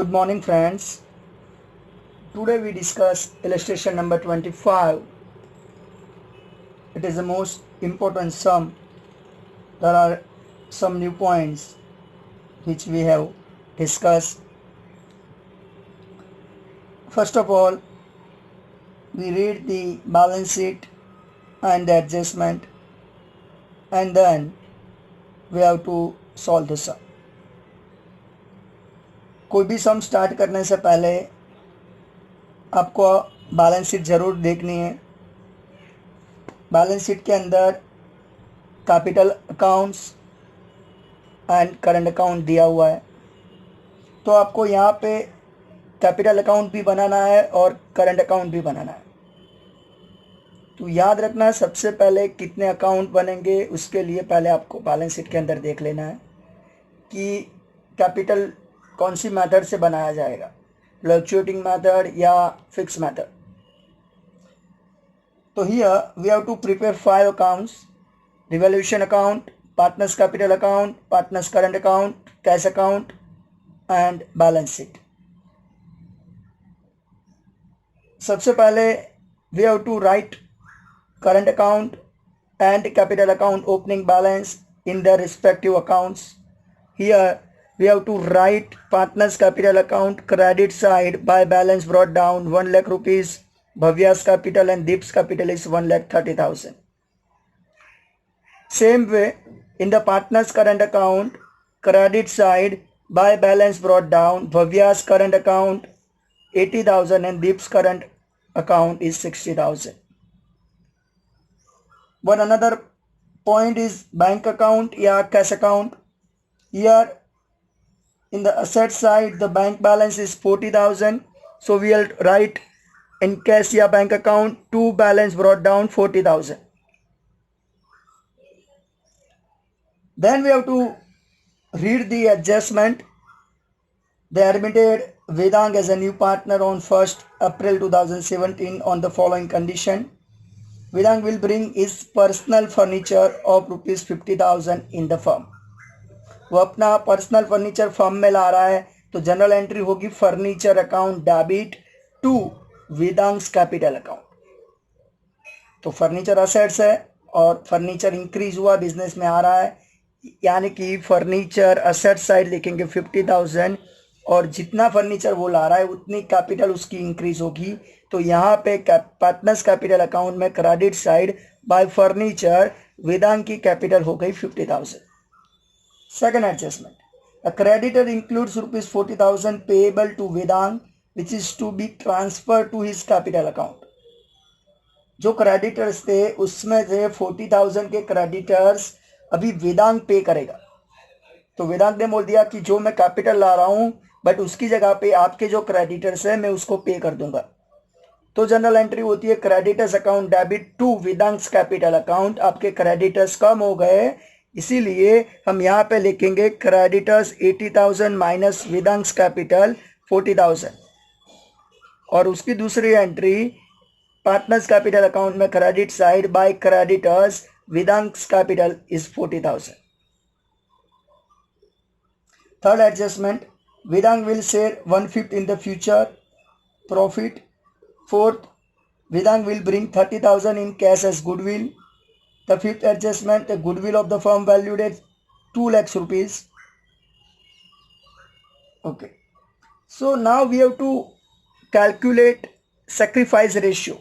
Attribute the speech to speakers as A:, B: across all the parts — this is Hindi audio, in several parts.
A: Good morning, friends. Today we discuss illustration number 25. It is the most important sum. There are some new points which we have discussed. First of all, we read the balance sheet and the adjustment, and then we have to solve the sum. कोई भी सम स्टार्ट करने से पहले आपको बैलेंस शीट ज़रूर देखनी है. बैलेंस शीट के अंदर capital accounts and current account दिया हुआ है, तो आपको यहाँ पे कैपिटल अकाउंट भी बनाना है और करंट अकाउंट भी बनाना है. तो याद रखना, सबसे पहले कितने अकाउंट बनेंगे उसके लिए पहले आपको बैलेंस शीट के अंदर देख लेना है कि कैपिटल कौन सी मेथड से बनाया जाएगा, फ्लक्चुएटिंग मेथड या फिक्स मेथड. तो here we have to prepare 5 accounts: revaluation account, partners capital account, partners current account, cash account and balance sheet. सबसे पहले we have to write current account and capital account opening balance in their respective accounts. Here we have to write partners capital account credit side by balance brought down 1 lakh rupees. Bhavya's capital and Deep's capital is 1,30,000. Same way, in the partners current account credit side by balance brought down, Bhavya's current account 80,000 and Deep's current account is 60,000. One another point is bank account या cash account. Here in the asset side the bank balance is 40,000, so we will write in cash या bank account to balance brought down 40,000. Then we have to read the adjustment. They admitted Vedang as a new partner on 1st April 2017 on the following condition: Vedang will bring his personal furniture of rupees 50,000 in the firm. वो अपना पर्सनल फर्नीचर फर्म में ला रहा है, तो जनरल एंट्री होगी furniture account debit to Vedang's capital account. तो फर्नीचर असेट्स है और फर्नीचर इंक्रीज हुआ, बिजनेस में आ रहा है, यानी कि फर्नीचर असेट साइड लिखेंगे 50,000 और जितना फर्नीचर वो ला रहा है उतनी कैपिटल उसकी इंक्रीज होगी. तो यहाँ पे पार्टनर्स कैपिटल अकाउंट में credit side by furniture Vedang की कैपिटल हो गई 50,000. Second adjustment: a creditor includes rupees 40,000 payable to Vedang which is to be transfer to his capital account. जो क्रेडिटर्स थे उसमें से 40,000 के क्रेडिटर्स अभी वेदांग पे करेगा. तो वेदांग ने बोल दिया कि जो मैं कैपिटल ला रहा हूँ बट उसकी जगह पे आपके जो क्रेडिटर्स है मैं उसको पे कर दूंगा. तो जनरल एंट्री होती है creditors account debit to Vedang's capital account. आपके क्रेडिटर्स कम हो गए, इसीलिए हम यहाँ पे लिखेंगे क्रेडिटर्स 80,000 माइनस वेदांग्स कैपिटल 40,000. और उसकी दूसरी एंट्री पार्टनर्स कैपिटल अकाउंट में credit side by creditors Vedang's capital is 40,000. Third adjustment: Vedang will share 1/5 in the future profit. Fourth, Vedang will bring 30,000 in cash as goodwill. The fifth adjustment: the goodwill of the firm valued at 2 lakhs rupees. Okay. So now we have to calculate sacrifice ratio.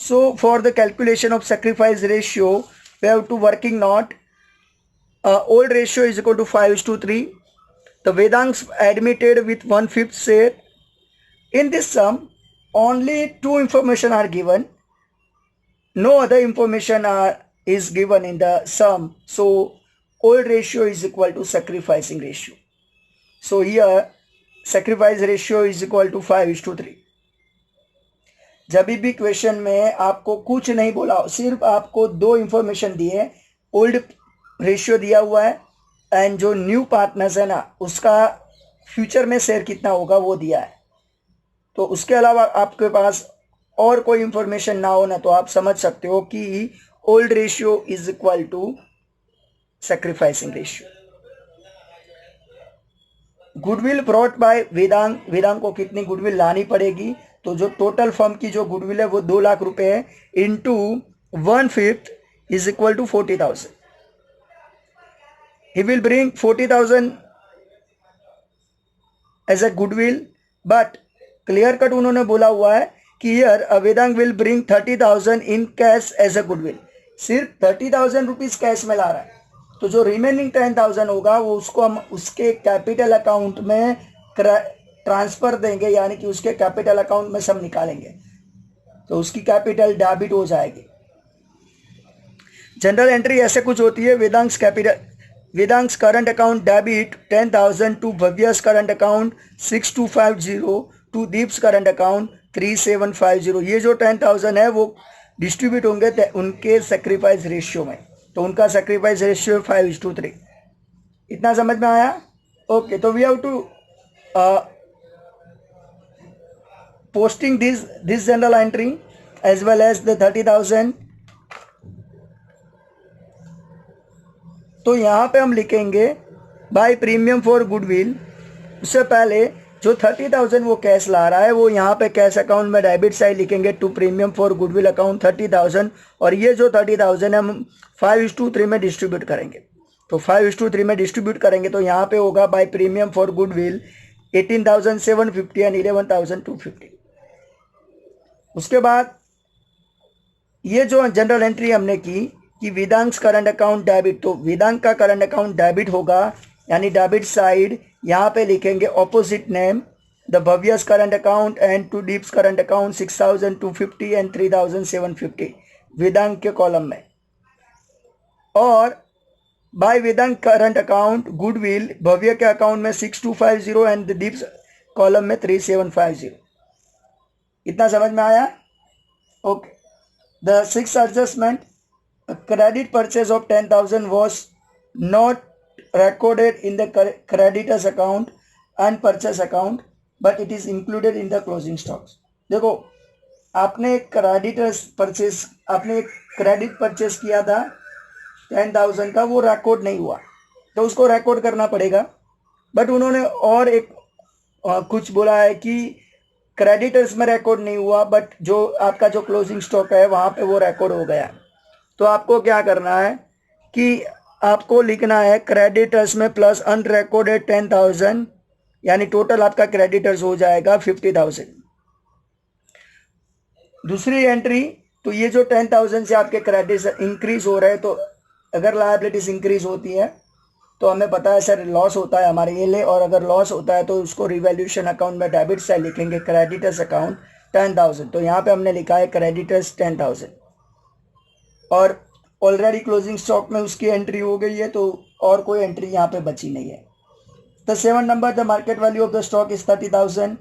A: So for the calculation of sacrifice ratio, we have to working note. Old ratio is equal to 5:3. The Vedangs admitted with 1/5 share. In this sum, only two information are given. No other information is given in the sum. So, old ratio is equal to sacrificing ratio. So, here sacrifice ratio is equal to 5:3. जब भी क्वेश्चन में आपको कुछ नहीं बोला, सिर्फ आपको दो इंफॉर्मेशन दिए, ओल्ड रेशियो दिया हुआ है एंड जो न्यू पार्टनर्स है ना उसका फ्यूचर में शेयर कितना होगा वो दिया है. तो उसके अलावा आपके पास और कोई इंफॉर्मेशन ना हो ना, तो आप समझ सकते हो कि old ratio is equal to sacrificing ratio. Goodwill brought by Vedang, Vedang को कितनी गुडविल लानी पड़ेगी, तो जो टोटल फर्म की जो गुडविल है वो 2 लाख रुपए है, into 1/5 is equal to 40,000. He will bring 40,000 as a goodwill, but clear cut उन्होंने बोला हुआ है कि here Vedang will bring 30,000 in cash as a goodwill. सिर्फ 30,000 रुपीज कैश में ला रहा है, तो जो रिमेनिंग 10,000 होगा वो उसको हम उसके कैपिटल अकाउंट में ट्रांसफर देंगे, यानी कि उसके कैपिटल अकाउंट में सब निकालेंगे, तो उसकी कैपिटल डेबिट हो जाएगी. जनरल एंट्री ऐसे कुछ होती है. Vedang's current account debit 10,000 to Bhavya's current account 6250 to Deep's current account 3750. ये जो 10,000 है वो डिस्ट्रीब्यूट होंगे उनके सेक्रीफाइस रेशियो में, तो उनका सेक्रीफाइस रेशियो 5:3. इतना समझ में आया? ओके, तो we have to posting this journal entry as well as the 30,000. तो यहाँ पे हम लिखेंगे बाय प्रीमियम फॉर गुडविल. उससे पहले जो 30,000 वो कैश ला रहा है वो यहाँ पे कैश अकाउंट में डेबिट साइड लिखेंगे to premium for goodwill account 30,000, और ये जो 30,000 हम 5:3 में डिस्ट्रीब्यूट करेंगे. तो 5:3 में डिस्ट्रीब्यूट करेंगे तो यहाँ पे होगा by premium for goodwill 18,750 and 11,250. उसके बाद ये जो जनरल एंट्री हमने की कि वेदांग्स करंट अकाउंट डेबिट, तो वेदांग का करंट अकाउंट डेबिट होगा, यानी डेबिट साइड यहाँ पे लिखेंगे opposite name the Bhavya's current account and to Deep's current account 6,250 and 3,750 Vedang के कॉलम में. और bye Vedang current account goodwill भव्य के अकाउंट में 6,250 एंड द डीप्स कॉलम में 3,750. इतना समझ में आया? Okay. The 6th adjustment, credit purchase of 10,000 was not recorded in the creditors account and purchase account, but it is included in the closing stocks. देखो, आपने क्रेडिटर्स परचेस, आपने क्रेडिट परचेस किया था 10,000 का, वो रिकॉर्ड नहीं हुआ, तो उसको रिकॉर्ड करना पड़ेगा. बट उन्होंने और एक कुछ बोला है कि क्रेडिटर्स में रिकॉर्ड नहीं हुआ, बट जो आपका जो क्लोजिंग स्टॉक है वहाँ पे वो रिकॉर्ड हो गया. तो आपको क्या करना है कि आपको लिखना है क्रेडिटर्स में प्लस अनरिकॉर्डेड 10,000, यानी टोटल आपका क्रेडिटर्स हो जाएगा 50,000. दूसरी एंट्री, तो ये जो 10,000 से आपके क्रेडिट्स इंक्रीज हो रहे हैं, तो अगर लायबिलिटीज इंक्रीज होती है तो हमें पता है सर लॉस होता है हमारे ये लिए, और अगर लॉस होता है तो उसको रिवैल्यूएशन अकाउंट में डेबिट साइड लिखेंगे क्रेडिटर्स अकाउंट 10,000. तो यहाँ पे हमने लिखा है क्रेडिटर्स 10,000, और ऑलरेडी क्लोजिंग स्टॉक में उसकी एंट्री हो गई है, तो और कोई एंट्री यहाँ पे बची नहीं है. The 7th number, the market value of the stock is 30,000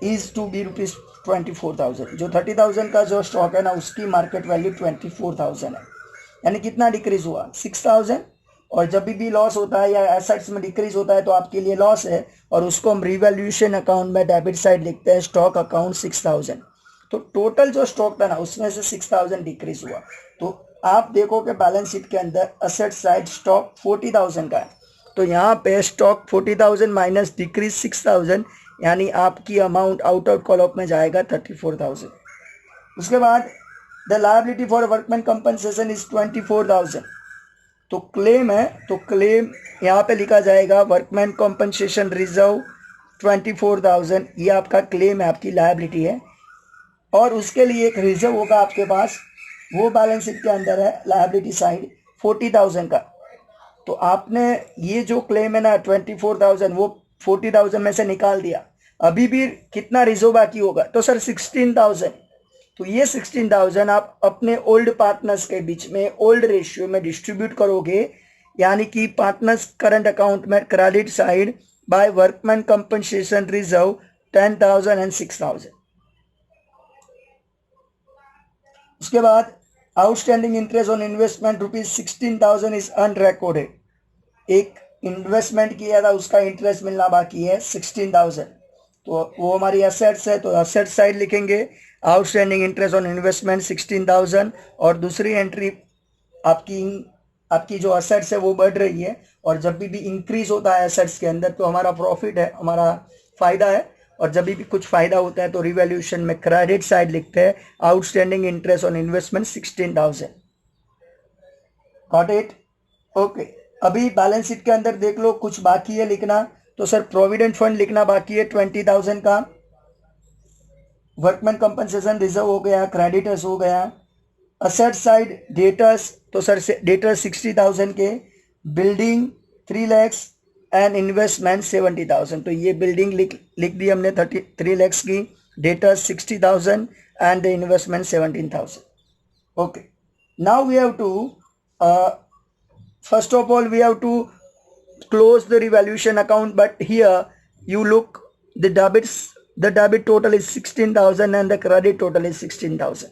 A: is to be ₹24,000. जो 30,000 का जो स्टॉक है ना उसकी मार्केट वैल्यू 24,000 है, यानी कितना डिक्रीज हुआ 6,000. और जब भी लॉस होता है या एसेट्स में डिक्रीज होता है तो आपके लिए लॉस है, और उसको हम रिवैल्यूएशन अकाउंट में डेबिट साइड लिखते हैं स्टॉक अकाउंट 6,000. तो टोटल जो स्टॉक था ना उसमें से 6,000 डिक्रीज हुआ. तो आप देखो कि बैलेंस शीट के अंदर असेट साइड स्टॉक 40,000 का है, तो यहाँ पे स्टॉक 40,000 माइनस डिक्रीज 6,000, यानी आपकी amount out of call of में जाएगा 34,000. उसके बाद the liability for workman compensation is 24,000. तो क्लेम है, तो क्लेम यहाँ पे लिखा जाएगा वर्कमैन कंपनसेशन रिजर्व 24,000. ये आपका क्लेम है, आपकी लायबिलिटी है, और उसके लिए एक रिजर्व होगा आपके पास, वो बैलेंस शीट के अंदर है लायबिलिटी साइड 40,000 का. तो आपने ये जो क्लेम है ना 24,000 वो 40,000 में से निकाल दिया, अभी भी कितना रिजर्व बाकी होगा, तो सर 16,000. तो ये 16,000 आप अपने ओल्ड पार्टनर्स के बीच में ओल्ड रेशियो में डिस्ट्रीब्यूट करोगे, यानी कि पार्टनर्स करंट अकाउंट में credit side bye workman compensation reserve 10,000 and 6,000. उसके बाद outstanding interest on investment ₹16,000 is unrecorded. एक इन्वेस्टमेंट किया था उसका इंटरेस्ट मिलना बाकी है 16,000, तो वो हमारी एसेट्स है, तो एसेट साइड लिखेंगे आउटस्टैंडिंग इंटरेस्ट ऑन इन्वेस्टमेंट 16,000. और दूसरी एंट्री आपकी आपकी जो असेट्स है वो बढ़ रही है, और जब भी इंक्रीज होता है एसेट्स के अंदर तो हमारा प्रॉफिट है, हमारा फायदा है, और जब भी कुछ फायदा होता है तो रिवैल्यूएशन में क्रेडिट साइड लिखते हैं outstanding interest on investment 16,000। Got it? Okay, अभी बैलेंस शीट के अंदर देख लो कुछ बाकी है लिखना, तो सर प्रोविडेंट फंड लिखना बाकी है 20,000 का, वर्कमैन कंपनसेशन रिजर्व हो गया, क्रेडिटर्स हो गया, असेट साइड डेटर्स, तो सर डेटर्स 60,000 के, बिल्डिंग 3 lakhs एंड इन्वेस्टमेंट 70,000, तो ये बिल्डिंग लिख दी हमने 3 lakhs की, debtors 60,000 and the investment 17,000। Okay, now we have to first of all we have to close the revaluation account, but here you look the debit total is 16,000 and the credit total is 16,000,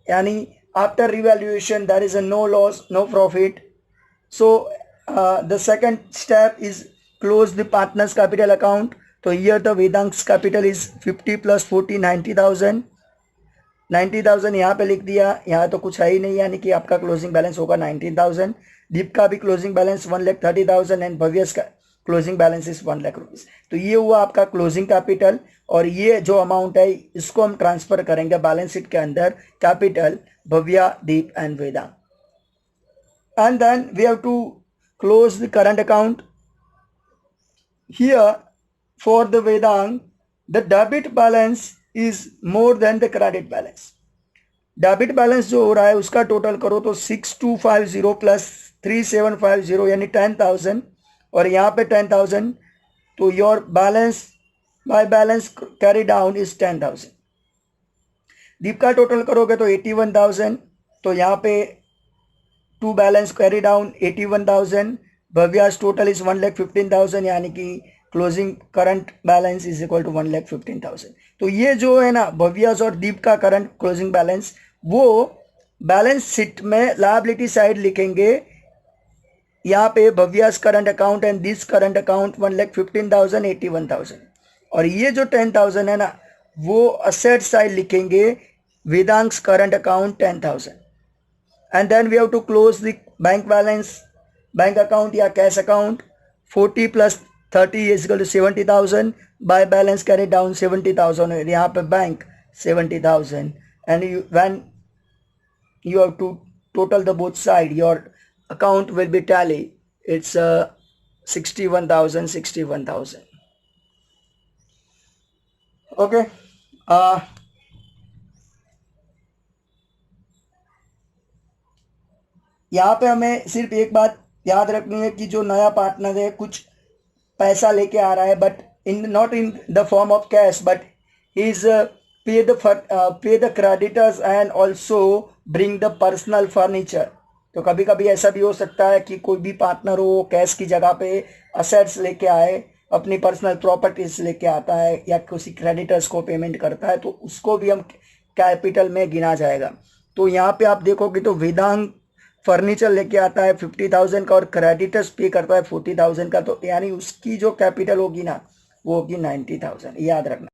A: yani after revaluation there is a no loss, no profit. So the second step is close the partners capital account. So here the Vedant's capital is 50 plus 40 90,000, 90,000 यहाँ पे लिख दिया, यहाँ तो कुछ है ही नहीं, यानी कि आपका क्लोजिंग बैलेंस होगा 19,000। दीप का भी क्लोजिंग बैलेंस 1,30,000 एंड भव्यस का closing balance is 1 lakh rupees. तो ये हुआ आपका क्लोजिंग कैपिटल, और ये जो अमाउंट है इसको हम ट्रांसफर करेंगे बैलेंस शीट के अंदर, capital Bhavya, Deep and Vedant. And then we have to close the current account. Here for the Vedant the debit balance is more than the credit balance. Debit balance जो हो रहा है उसका टोटल करो तो 6250 प्लस 3750 यानी 10,000, और यहाँ पे 10,000, तो your balance by balance carry down is 10,000। Deep का टोटल करोगे तो 81,000, तो यहाँ पे to balance carry down 81,000। Bhavya's total is 1,15,000, यानी कि closing current balance is equal to 1,15,000। तो ये जो है ना भव्यास और दीप का करंट क्लोजिंग बैलेंस, वो बैलेंस शीट में लायबिलिटी साइड लिखेंगे, यहाँ पे Bhavya's current account and Deep's current account 1,15,000 81,000, और ये जो 10,000 है ना वो असेट साइड लिखेंगे, Vedant current account 10,000। And then we have to close the bank balance, bank account या cash account 40 plus 30 is equal to 70,000, by balance carry down 70,000, यहाँ पे bank 70,000, and when you have to total the both side, your account will be tally, it's 61,000। okay, यहाँ पे हमें सिर्फ एक बात याद रखनी है कि जो नया पार्टनर है कुछ पैसा लेके आ रहा है, but in not in the form of cash, but he is पे the creditors and also bring the personal furniture. तो कभी कभी ऐसा भी हो सकता है कि कोई भी पार्टनर हो कैश की जगह पे असेट्स लेके आए, अपनी पर्सनल प्रॉपर्टीज लेके आता है या किसी क्रेडिटर्स को पेमेंट करता है, तो उसको भी हम कैपिटल में गिना जाएगा। तो यहाँ पे आप देखोगे तो वेदांत फर्नीचर लेके आता है 50,000 का और क्रेडिटर्स पे करता है 40,000 का, तो यानी उसकी जो कैपिटल होगी ना वो होगी 90,000, याद रखना।